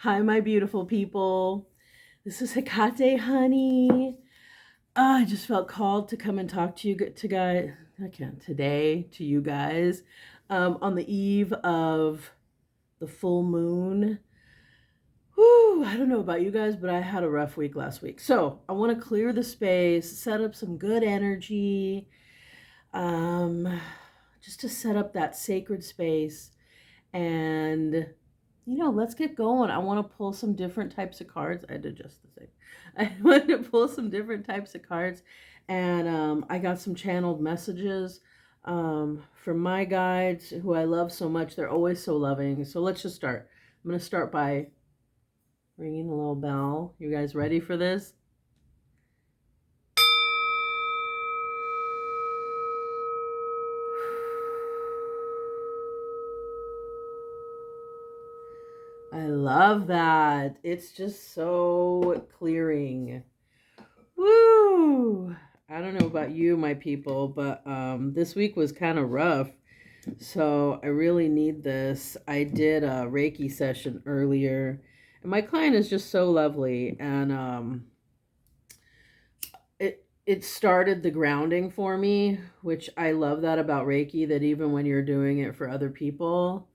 Hi, my beautiful people. This is Hecatehoney. I just felt called to come and talk to you today to you guys on the eve of the full moon. Whew, I don't know about you guys, but I had a rough week last week. So I want to clear the space, set up some good energy, um, just to set up that sacred space and let's get going. I want to pull some different types of cards. I had to adjust the thing. I wanted to pull some different types of cards, and I got some channeled messages from my guides who I love so much. They're always so loving. So let's just start. I'm going to start by ringing a little bell. You guys ready for this? I love that. It's just so clearing. Woo! I don't know about you, my people, but this week was kind of rough. So I really need this. I did a Reiki session earlier, and my client is just so lovely. And it started the grounding for me, which I love that about Reiki, that even when you're doing it for other people,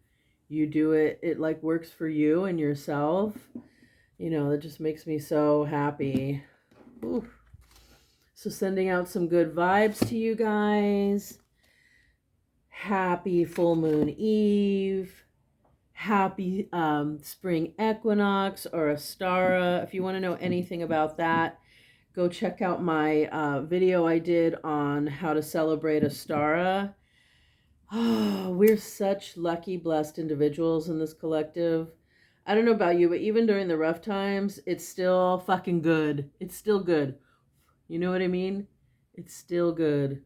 you do it, it like works for you and yourself. That just makes me so happy. Ooh. So sending out some good vibes to you guys. Happy full moon eve. Happy spring equinox or Astara. If you want to know anything about that, go check out my video I did on how to celebrate Astara. Oh, we're such lucky, blessed individuals in this collective. I don't know about you, but even during the rough times, it's still fucking good. It's still good. You know what I mean? It's still good.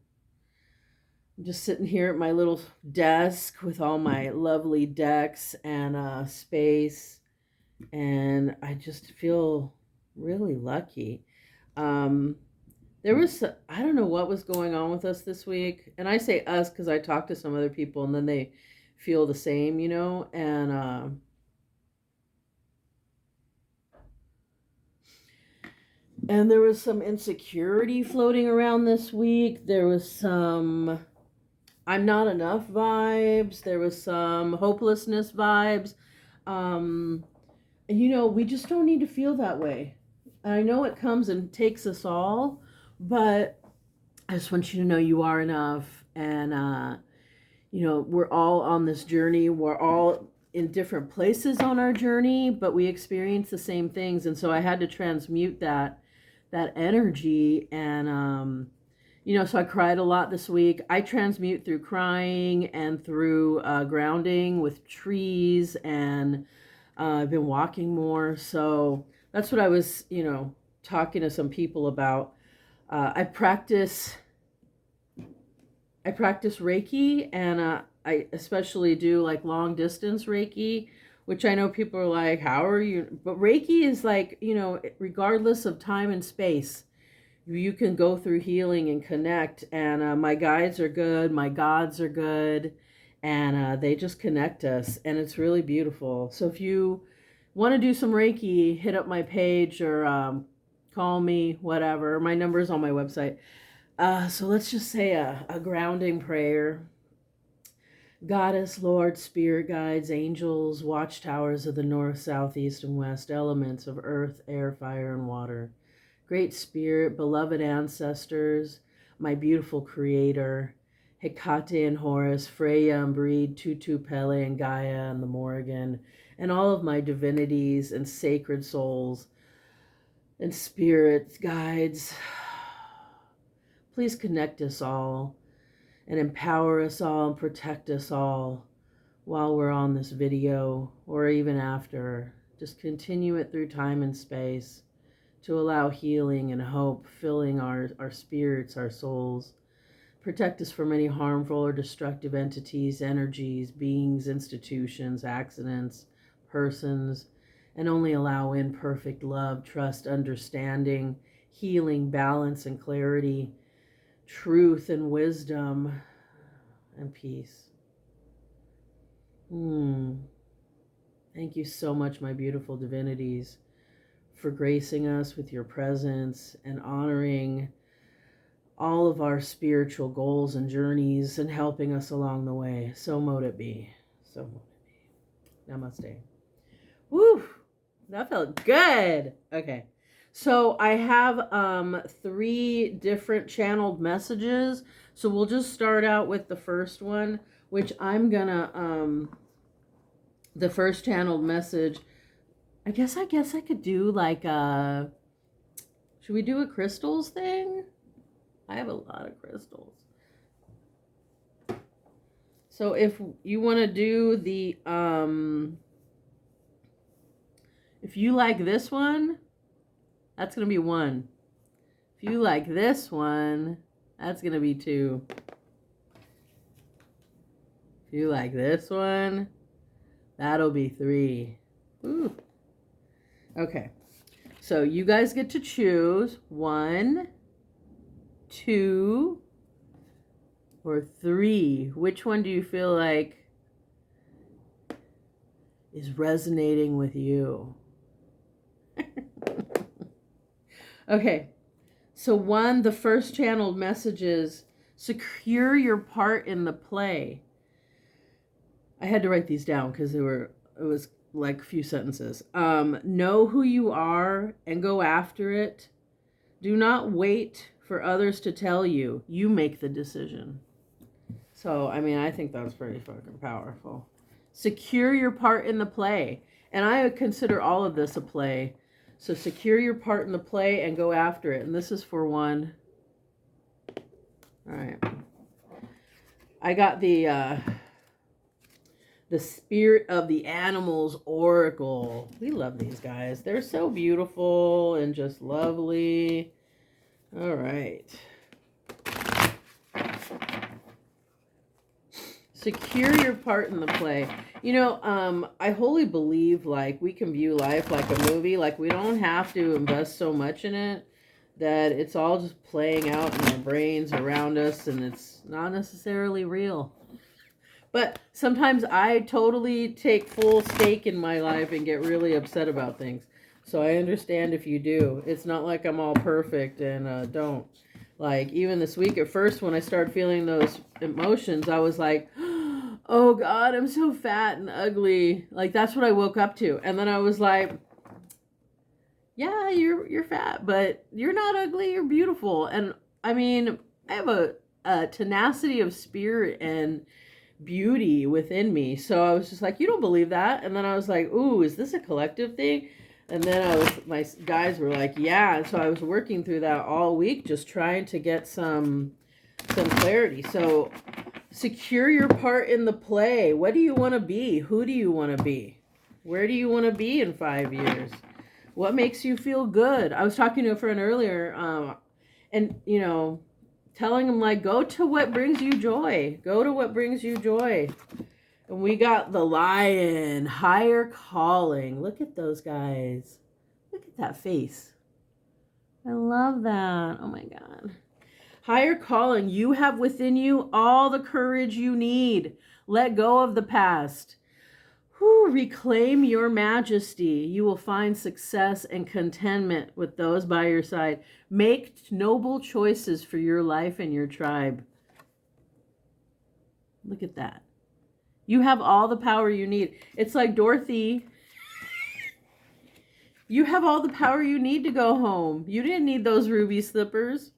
I'm just sitting here at my little desk with all my lovely decks and space, and I just feel really lucky. Um, there was, I don't know what was going on with us this week, and I say us because I talked to some other people, and then they feel the same, and there was some insecurity floating around this week. There was some I'm not enough vibes. There was some hopelessness vibes. Um, we just don't need to feel that way. I know it comes and takes us all, but I just want you to know you are enough. And, we're all on this journey. We're all in different places on our journey, but we experience the same things. And so I had to transmute that energy. And, so I cried a lot this week. I transmute through crying and through grounding with trees, and I've been walking more. So that's what I was, talking to some people about. I practice Reiki, and I especially do like long distance Reiki, which I know people are like, how are you? But Reiki is like, regardless of time and space, you can go through healing and connect. And my guides are good, my gods are good, and they just connect us, and it's really beautiful. So if you want to do some Reiki, hit up my page or call me, whatever. My number's on my website. So let's just say a grounding prayer. Goddess, Lord, spirit guides, angels, watchtowers of the north, south, east, and west, elements of earth, air, fire, and water. Great Spirit, beloved ancestors, my beautiful creator, Hecate and Horus, Freya and Breed, Tutu, Pele and Gaia and the Morrigan, and all of my divinities and sacred souls and spirits, guides, please connect us all and empower us all and protect us all while we're on this video or even after. Just continue it through time and space to allow healing and hope filling our spirits, our souls. Protect us from any harmful or destructive entities, energies, beings, institutions, accidents, persons, and only allow in perfect love, trust, understanding, healing, balance, and clarity, truth and wisdom, and peace. Thank you so much, my beautiful divinities, for gracing us with your presence and honoring all of our spiritual goals and journeys and helping us along the way. So mote it be. So mote it be. Namaste. Woo! That felt good. Okay. So I have 3 different channeled messages. So we'll just start out with the first one, which I'm gonna the first channeled message. I guess I could do like should we do a crystals thing? I have a lot of crystals. So if you want to do the if you like this one, that's going to be 1. If you like this one, that's going to be 2. If you like this one, that'll be 3. Ooh. Okay. So you guys get to choose 1, 2, or 3. Which one do you feel like is resonating with you? Okay, so 1, the first channeled message is secure your part in the play. I had to write these down because it was like a few sentences. Know who you are and go after it. Do not wait for others to tell you. You make the decision. So, I mean, I think that's pretty fucking powerful. Secure your part in the play. And I would consider all of this a play. So secure your part in the play and go after it. And this is for 1. All right. I got the Spirit of the Animals Oracle. We love these guys. They're so beautiful and just lovely. All right. Secure your part in the play. You know, I wholly believe, like, we can view life like a movie. Like, we don't have to invest so much in it, that it's all just playing out in our brains around us, and it's not necessarily real. But sometimes I totally take full stake in my life and get really upset about things. So I understand if you do. It's not like I'm all perfect and don't. Like, even this week at first when I started feeling those emotions, I was like, oh God, I'm so fat and ugly. Like, that's what I woke up to. And then I was like, yeah, you're fat, but you're not ugly, you're beautiful. And I mean, I have a tenacity of spirit and beauty within me. So I was just like, you don't believe that? And then I was like, ooh, is this a collective thing? And then my guys were like, yeah. And so I was working through that all week, just trying to get some clarity. So secure your part in the play. What do you want to be? Who do you want to be? Where do you want to be in 5 years? What makes you feel good? I was talking to a friend earlier, and, you know, telling him, like, go to what brings you joy. Go to what brings you joy. And we got the Lion, higher calling. Look at those guys. Look at that face. I love that. Oh my God. Higher calling. You have within you all the courage you need. Let go of the past. Reclaim your majesty. You will find success and contentment with those by your side. Make noble choices for your life and your tribe. Look at that. You have all the power you need. It's like, Dorothy, you have all the power you need to go home. You didn't need those ruby slippers.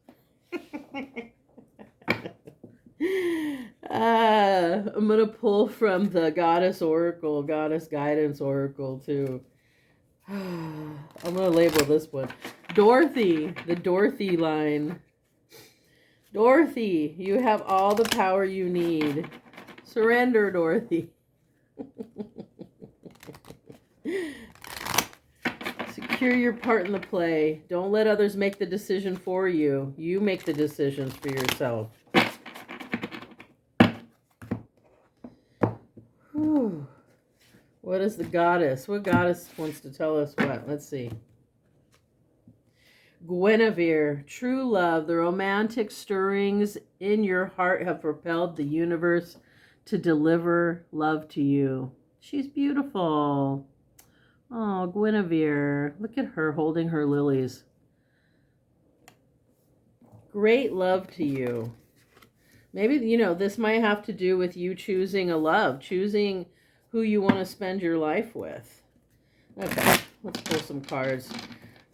I'm going to pull from the Goddess Oracle, Goddess Guidance Oracle, too. I'm going to label this one Dorothy, the Dorothy line. Dorothy, you have all the power you need. Surrender, Dorothy. Secure your part in the play. Don't let others make the decision for you. You make the decisions for yourself. Whew. What is the goddess? What goddess wants to tell us what? Let's see. Guinevere, true love, the romantic stirrings in your heart have propelled the universe to deliver love to you. She's beautiful. Oh, Guinevere. Look at her holding her lilies. Great love to you. Maybe, you know, this might have to do with you choosing a love, choosing who you want to spend your life with. Okay, let's pull some cards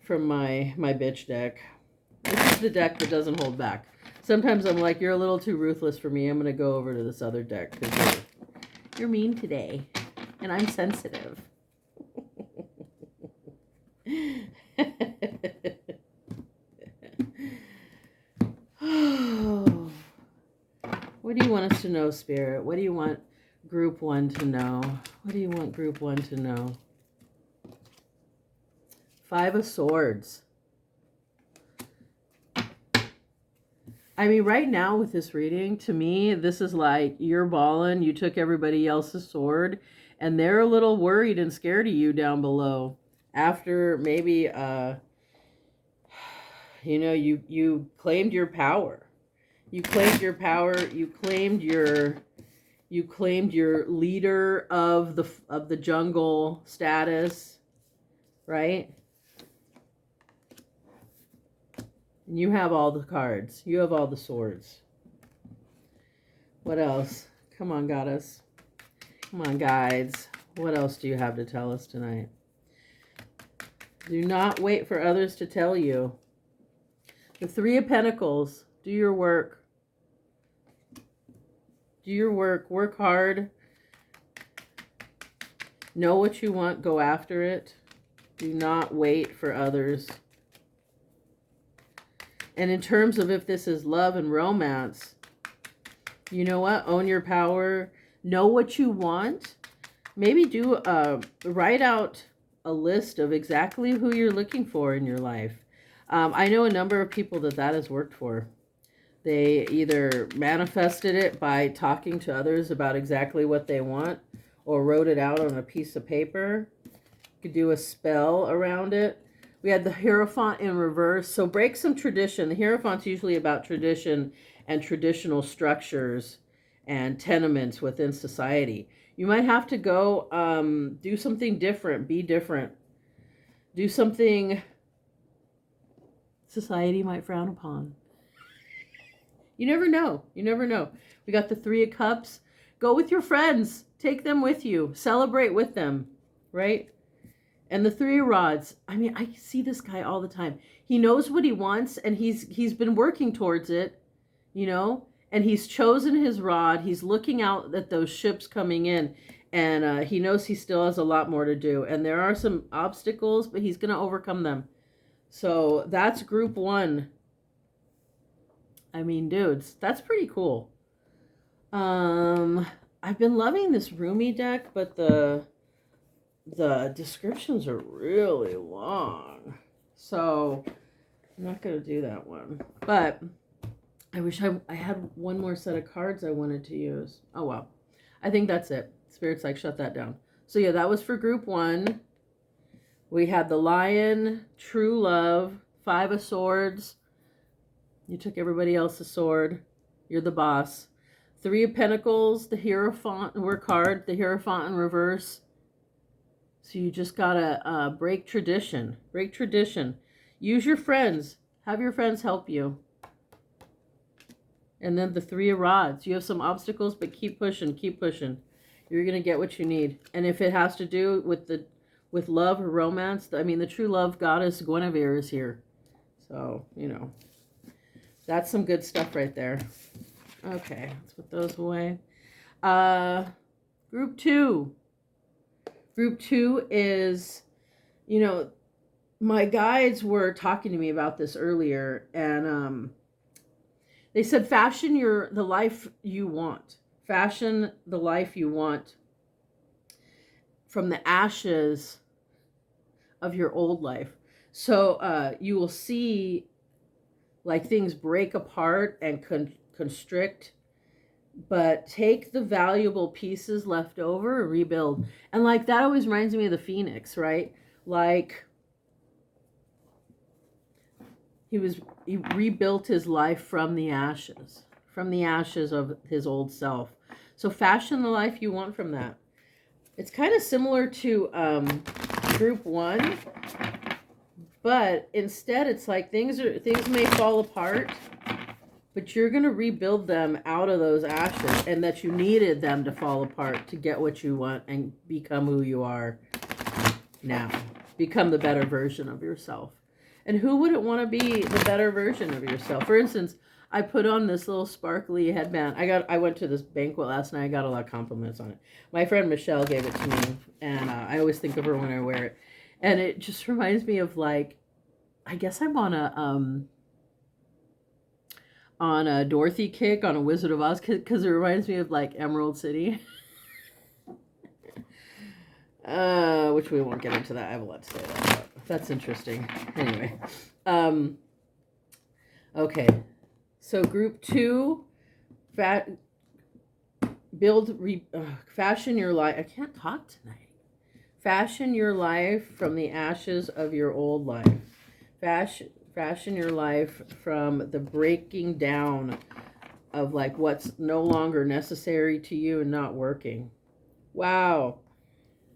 from my bitch deck. This is the deck that doesn't hold back. Sometimes I'm like, you're a little too ruthless for me. I'm going to go over to this other deck because you're mean today. And I'm sensitive. What do you want us to know, Spirit? What do you want Group 1 to know? What do you want Group 1 to know? 5 of Swords. I mean, right now with this reading, to me, this is like you're balling. You took everybody else's sword, and they're a little worried and scared of you down below. After maybe, you know, you claimed your power. You claimed your power. You claimed your leader of the jungle status, right? And you have all the cards. You have all the swords. What else? Come on, goddess. Come on, guides. What else do you have to tell us tonight? Do not wait for others to tell you. The 3 of Pentacles. Do your work. Do your work. Work hard. Know what you want. Go after it. Do not wait for others. And in terms of if this is love and romance, you know what? Own your power. Know what you want. Maybe write out a list of exactly who you're looking for in your life. I know a number of people that has worked for. They either manifested it by talking to others about exactly what they want or wrote it out on a piece of paper. You could do a spell around it. We had the Hierophant in reverse. So break some tradition. The Hierophant's usually about tradition and traditional structures and tenements within society. You might have to go do something different. Be different. Do something society might frown upon. You never know. You never know. We got the 3 of Cups. Go with your friends. Take them with you. Celebrate with them. Right? And the 3 of Rods. I mean, I see this guy all the time. He knows what he wants, and he's been working towards it, you know? And he's chosen his rod. He's looking out at those ships coming in, and he knows he still has a lot more to do. And there are some obstacles, but he's going to overcome them. So that's Group 1. I mean, dudes, that's pretty cool. I've been loving this Rumi deck, but the descriptions are really long. So I'm not going to do that one. But I wish I had one more set of cards I wanted to use. Oh, well. I think that's it. Spirit's like, shut that down. So yeah, that was for Group 1. We had the Lion, True Love, 5 of Swords. You took everybody else's sword. You're the boss. 3 of Pentacles, the Hierophant, work hard, the Hierophant in reverse. So you just gotta break tradition. Break tradition. Use your friends. Have your friends help you. And then the 3 of Rods. You have some obstacles, but keep pushing, keep pushing. You're gonna get what you need. And if it has to do with love or romance, I mean, the true love goddess Guinevere is here. So, you know, that's some good stuff right there. Okay, let's put those away. Group 2. Group 2 is, you know, my guides were talking to me about this earlier, and they said fashion the life you want. Fashion the life you want from the ashes of your old life. So you will see like things break apart and constrict, but take the valuable pieces left over and rebuild. And like that always reminds me of the Phoenix, right? Like he rebuilt his life from the ashes of his old self. So fashion the life you want from that. It's kind of similar to group 1, but instead it's like things may fall apart, but you're going to rebuild them out of those ashes, and that you needed them to fall apart to get what you want and become who you are now. Become the better version of yourself. And who wouldn't want to be the better version of yourself? For instance, I put on this little sparkly headband. I went to this banquet last night. I got a lot of compliments on it. My friend Michelle gave it to me, and I always think of her when I wear it. And it just reminds me of, like, I guess I'm on a Dorothy kick, on a Wizard of Oz kick, because it reminds me of, like, Emerald City. Which we won't get into that. I have a lot to say about that. That's interesting. Anyway. Okay. So group 2, fashion your life. I can't talk tonight. Fashion your life from the ashes of your old life. Fashion your life from the breaking down of, like, what's no longer necessary to you and not working. Wow.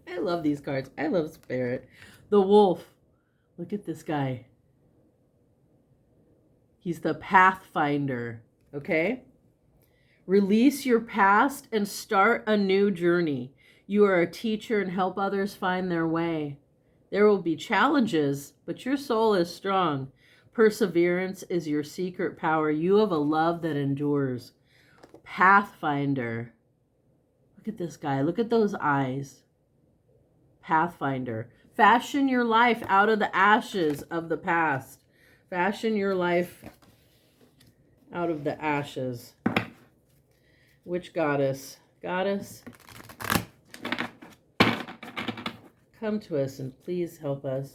I love these cards. I love Spirit. The Wolf. Look at this guy. He's the Pathfinder. Okay? Release your past and start a new journey. You are a teacher and help others find their way. There will be challenges, but your soul is strong. Perseverance is your secret power. You have a love that endures. Pathfinder. Look at this guy. Look at those eyes. Pathfinder. Fashion your life out of the ashes of the past. Fashion your life out of the ashes. Which goddess? Goddess, come to us and please help us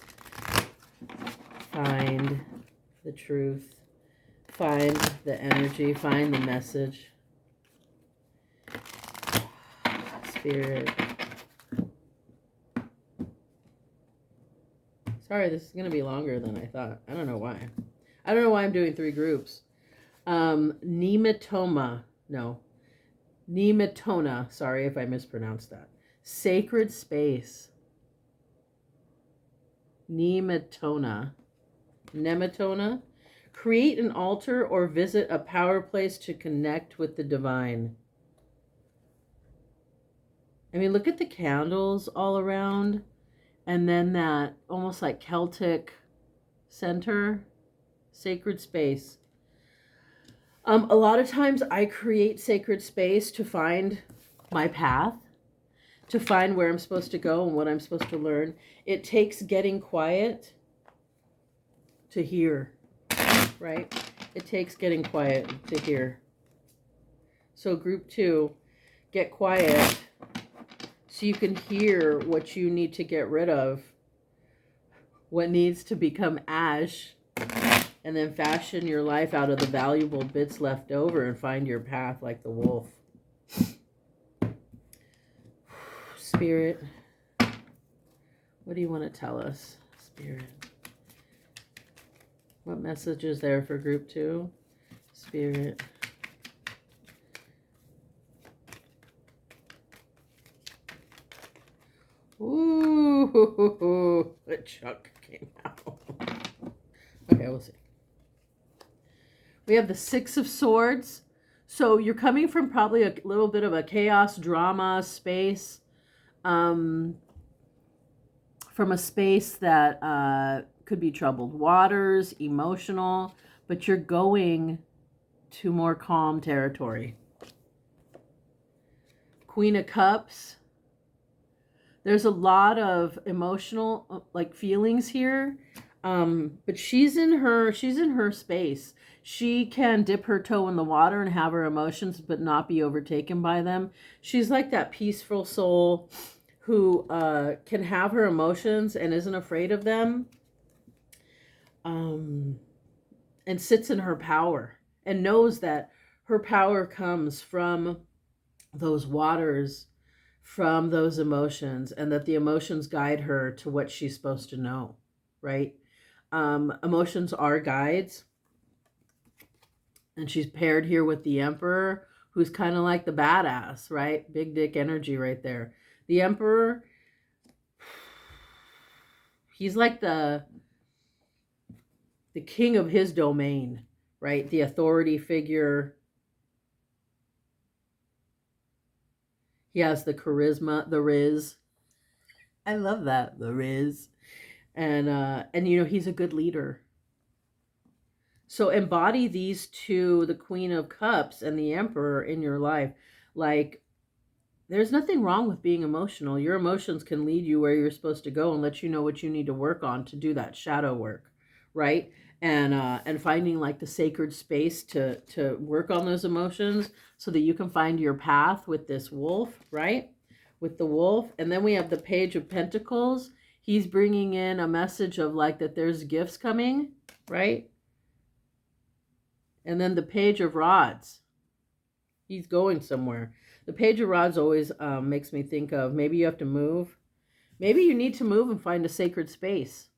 find the truth, find the energy, find the message. Spirit. Sorry, this is going to be longer than I thought. I don't know why. I don't know why I'm doing 3 groups. Nematoma. No. Nematona. Sorry if I mispronounced that. Sacred space. Nematona. Nematona. Create an altar or visit a power place to connect with the divine. I mean, look at the candles all around. And then that almost like Celtic center, sacred space. A lot of times I create sacred space to find my path, to find where I'm supposed to go and what I'm supposed to learn. It takes getting quiet to hear, right? It takes getting quiet to hear. So group 2, get quiet so you can hear what you need to get rid of, what needs to become ash, and then fashion your life out of the valuable bits left over and find your path like the wolf. Spirit, what do you want to tell us, Spirit? What message is there for group 2? Spirit. Ooh, the chuck came out. Okay, we'll see. We have the 6 of Swords. So you're coming from probably a little bit of a chaos, drama space. From a space that could be troubled waters, emotional, but you're going to more calm territory. Queen of Cups. There's a lot of emotional like feelings here, but she's in her space. She can dip her toe in the water and have her emotions, but not be overtaken by them. She's like that peaceful soul who can have her emotions and isn't afraid of them, and sits in her power and knows that her power comes from those waters, from those emotions, and that the emotions guide her to what she's supposed to know, right? Emotions are guides. And she's paired here with the Emperor, who's kind of like the badass, right? Big dick energy right there. The Emperor, he's like the king of his domain, right? The authority figure. He has the charisma, the riz. I love that, the riz. And you know, he's a good leader. So embody these two, the Queen of Cups and the Emperor, in your life. Like, there's nothing wrong with being emotional. Your emotions can lead you where you're supposed to go and let you know what you need to work on to do that shadow work, right? And finding like the sacred space to work on those emotions so that you can find your path with this wolf, right? With the wolf. And then we have the Page of Pentacles. He's bringing in a message of like that there's gifts coming, right? And then the Page of Rods. He's going somewhere. The Page of Rods always makes me think of maybe you have to move. Maybe you need to move and find a sacred space.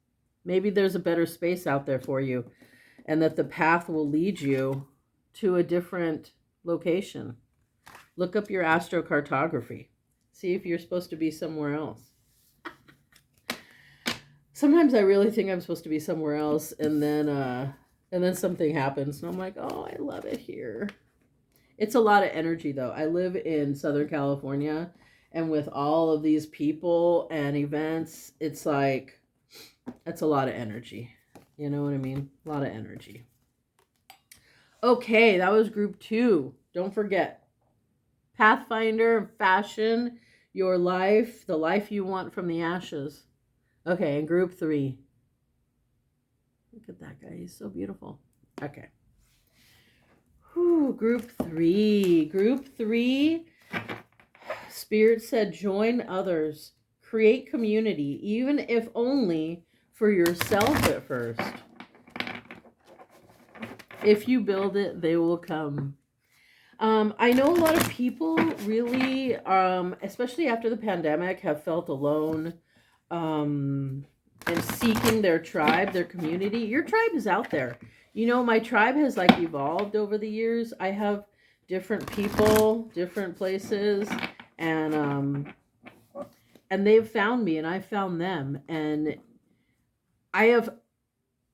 Maybe there's a better space out there for you, and that the path will lead you to a different location. Look up your astrocartography. See if you're supposed to be somewhere else. Sometimes I really think I'm supposed to be somewhere else, and then something happens, and I'm like, oh, I love it here. It's a lot of energy, though. I live in Southern California, and with all of these people and events, it's like, it's a lot of energy. You know what I mean? A lot of energy. Okay, that was group 2. Don't forget. Pathfinder, fashion, your life, the life you want from the ashes. Okay, and group 3. Look at that guy. He's so beautiful. Okay. Whew, group 3. Group 3. Spirit said, join others. Create community, even if only for yourself at first. If you build it, they will come. I know a lot of people really, especially after the pandemic, have felt alone and seeking their tribe, their community. Your tribe is out there. You know, my tribe has like evolved over the years. I have different people, different places, and they've found me and I found them. And I have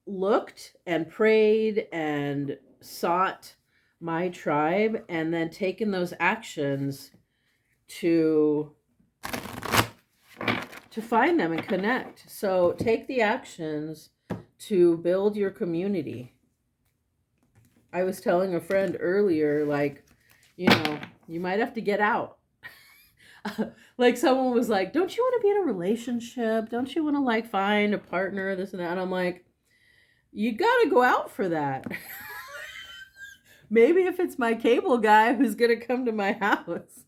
looked and prayed and sought my tribe and then taken those actions to find them and connect. So take the actions to build your community. I was telling a friend earlier, like, you know, you might have to get out. Like someone was like, don't you want to be in a relationship? Don't you want to like find a partner, this and that? And I'm like, you got to go out for that. Maybe if it's my cable guy who's going to come to my house.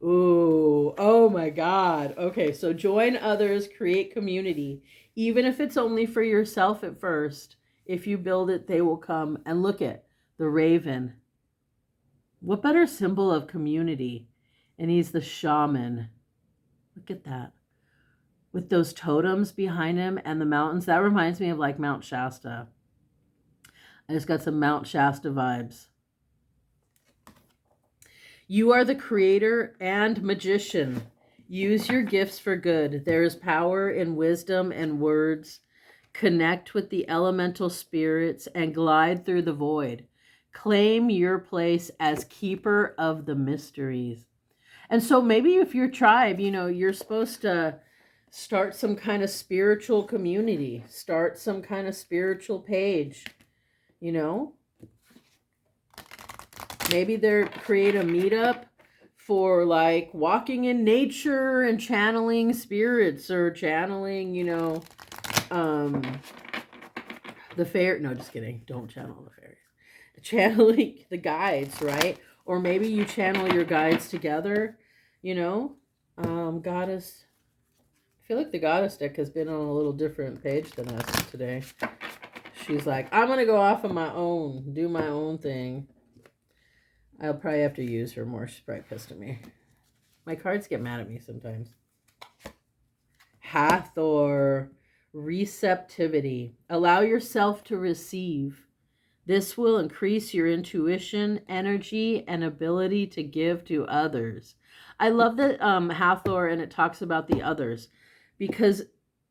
Ooh, oh my God. Okay, so join others, create community. Even if it's only for yourself at first. If you build it, they will come. And look at the raven. What better symbol of community? And he's the shaman. Look at that. With those totems behind him and the mountains. That reminds me of like Mount Shasta. I just got some Mount Shasta vibes. You are the creator and magician. Use your gifts for good. There is power in wisdom and words. Connect with the elemental spirits and glide through the void. Claim your place as keeper of the mysteries. And so maybe if your tribe, you know, you're supposed to start some kind of spiritual community. Start some kind of spiritual page, you know. Maybe they're create a meetup for like walking in nature and channeling spirits or channeling, you know, the fair. No, just kidding. Don't channel the fairies. Channeling the guides, right? Or maybe you channel your guides together, you know. Goddess. I feel like the goddess deck has been on a little different page than us today. She's like, I'm going to go off on my own, do my own thing. I'll probably have to use her more. She's probably pissed at me. My cards get mad at me sometimes. Hathor, receptivity. Allow yourself to receive. This will increase your intuition, energy, and ability to give to others. I love that Hathor, and it talks about the others, because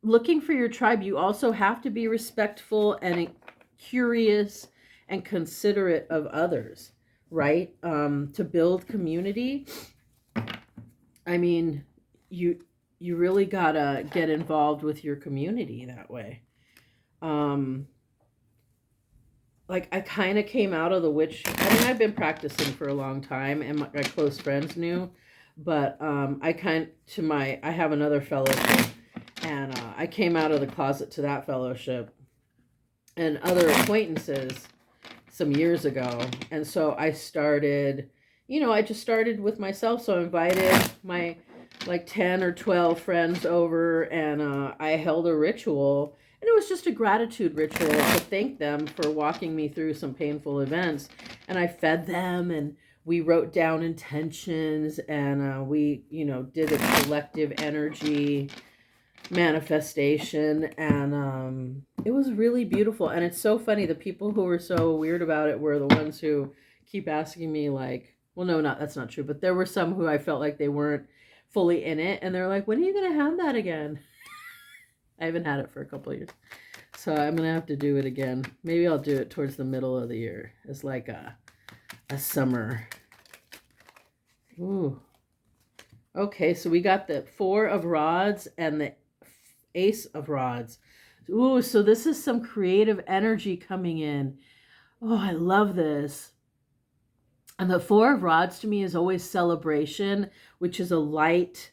looking for your tribe, you also have to be respectful and curious and considerate of others, right? To build community, I mean, you really gotta get involved with your community that way. Like, I kind of came out of the witch. I mean, I've been practicing for a long time, and my close friends knew. But I have another fellowship, and I came out of the closet to that fellowship and other acquaintances some years ago. And so I started, I just started with myself. So I invited my like 10 or 12 friends over, and I held a ritual. And it was just a gratitude ritual to thank them for walking me through some painful events. And I fed them, and we wrote down intentions, and we, did a collective energy manifestation. And it was really beautiful. And it's so funny. The people who were so weird about it were the ones who keep asking me, like, well, no, that's not true. But there were some who I felt like they weren't fully in it. And they're like, when are you going to have that again? I haven't had it for a couple of years. So I'm going to have to do it again. Maybe I'll do it towards the middle of the year. It's like a summer. Ooh. Okay, so we got the 4 of Rods and the Ace of Rods. Ooh, so this is some creative energy coming in. Oh, I love this. And the 4 of Rods to me is always celebration, which is a light,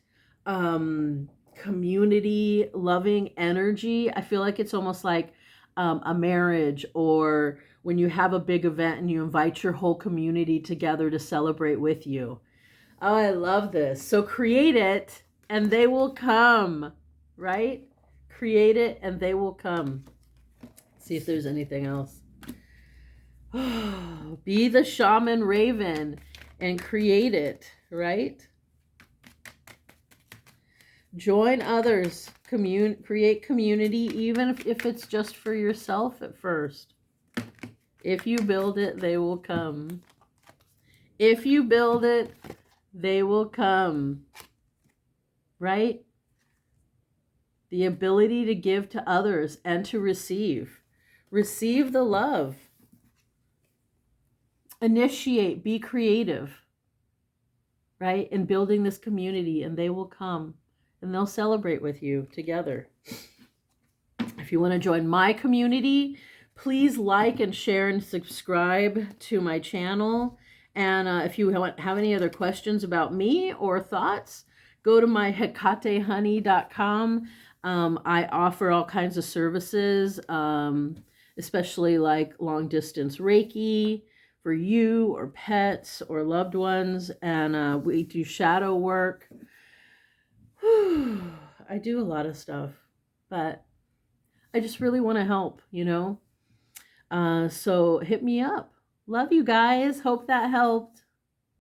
community loving energy. I feel like it's almost like a marriage, or when you have a big event and you invite your whole community together to celebrate with you. Oh, I love this. So create it and they will come, right? Create it and they will come. See if there's anything else. Be the shaman raven and create it, right? Join others, create community, even if it's just for yourself at first. If you build it, they will come. If you build it, they will come. Right? The ability to give to others and to receive. Receive the love. Initiate, be creative. Right? In building this community, and they will come. And they'll celebrate with you together. If you want to join my community, please like and share and subscribe to my channel. And if you have any other questions about me or thoughts, go to my Hecatehoney.com. I offer all kinds of services, especially like long distance Reiki for you or pets or loved ones. And we do shadow work. I do a lot of stuff, but I just really want to help, so hit me up. Love you guys. Hope that helped.